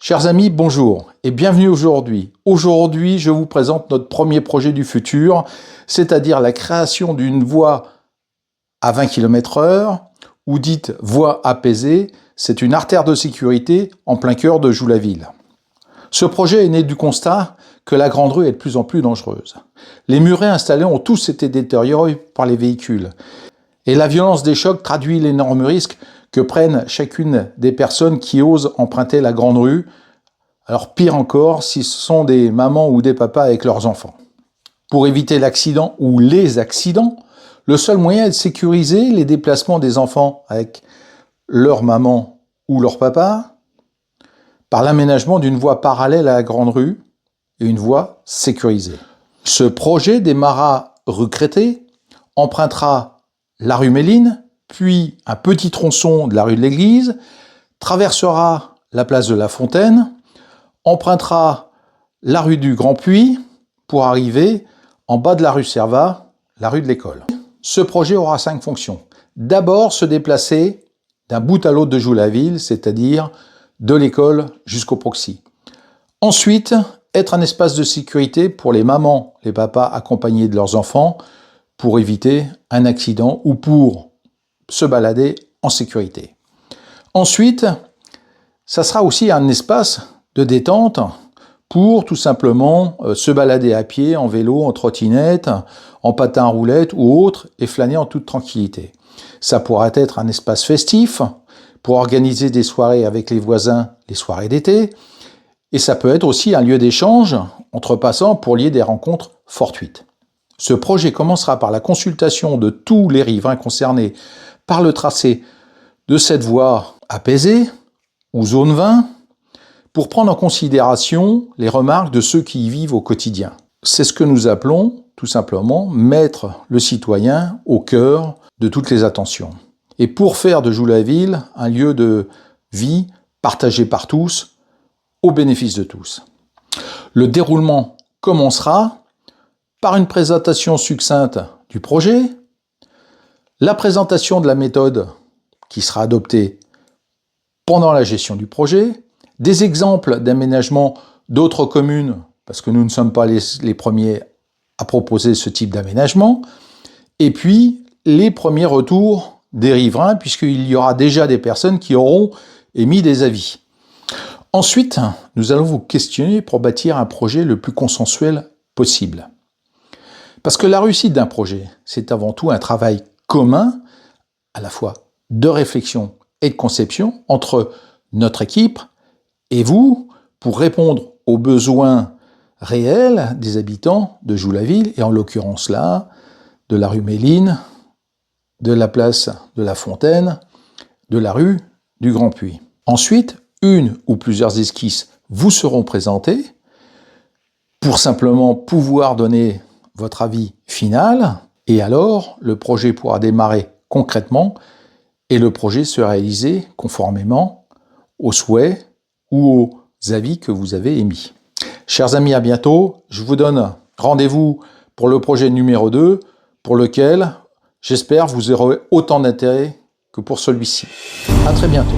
Chers amis, bonjour et bienvenue aujourd'hui. Aujourd'hui, je vous présente notre premier projet du futur, c'est-à-dire la création d'une voie à 20 km/h, ou dite voie apaisée, c'est une artère de sécurité en plein cœur de Joux-la-Ville. Ce projet est né du constat que la grande rue est de plus en plus dangereuse. Les murets installés ont tous été détériorés par les véhicules. Et la violence des chocs traduit l'énorme risque que prennent chacune des personnes qui osent emprunter la grande rue. Alors pire encore, si ce sont des mamans ou des papas avec leurs enfants. Pour éviter l'accident ou les accidents, le seul moyen est de sécuriser les déplacements des enfants avec leur maman ou leur papa par l'aménagement d'une voie parallèle à la grande rue et une voie sécurisée. Ce projet démarra rue Créteil, empruntera la rue Méline, puis un petit tronçon de la rue de l'Église, traversera la place de la Fontaine, empruntera la rue du Grand Puy pour arriver en bas de la rue Servat, la rue de l'École. Ce projet aura 5 fonctions. D'abord, se déplacer d'un bout à l'autre de Joux-la-Ville, c'est-à-dire de l'école jusqu'au proxy. Ensuite, être un espace de sécurité pour les mamans, les papas accompagnés de leurs enfants pour éviter un accident ou pour se balader en sécurité. Ensuite, ça sera aussi un espace de détente pour tout simplement se balader à pied, en vélo, en trottinette, en patin à roulette ou autre et flâner en toute tranquillité. Ça pourra être un espace festif pour organiser des soirées avec les voisins, les soirées d'été. Et ça peut être aussi un lieu d'échange entre passants pour lier des rencontres fortuites. Ce projet commencera par la consultation de tous les riverains concernés par le tracé de cette voie apaisée ou zone 20 pour prendre en considération les remarques de ceux qui y vivent au quotidien. C'est ce que nous appelons tout simplement mettre le citoyen au cœur de toutes les attentions. Et pour faire de Joux-la-Ville un lieu de vie partagé par tous, au bénéfice de tous. Le déroulement commencera par une présentation succincte du projet, la présentation de la méthode qui sera adoptée pendant la gestion du projet, des exemples d'aménagement d'autres communes, parce que nous ne sommes pas les premiers à proposer ce type d'aménagement, et puis les premiers retours des riverains, puisqu'il y aura déjà des personnes qui auront émis des avis. Ensuite, nous allons vous questionner pour bâtir un projet le plus consensuel possible. Parce que la réussite d'un projet, c'est avant tout un travail commun, à la fois de réflexion et de conception, entre notre équipe et vous, pour répondre aux besoins réels des habitants de Joux-la-Ville, et en l'occurrence là, de la rue Méline, de la place de la Fontaine, de la rue du Grand Puy. Ensuite, une ou plusieurs esquisses vous seront présentées pour simplement pouvoir donner votre avis final, et alors le projet pourra démarrer concrètement et le projet se réaliser conformément aux souhaits ou aux avis que vous avez émis. Chers amis, à bientôt. Je vous donne rendez-vous pour le projet numéro 2, pour lequel j'espère vous aurez autant d'intérêt que pour celui-ci. À très bientôt.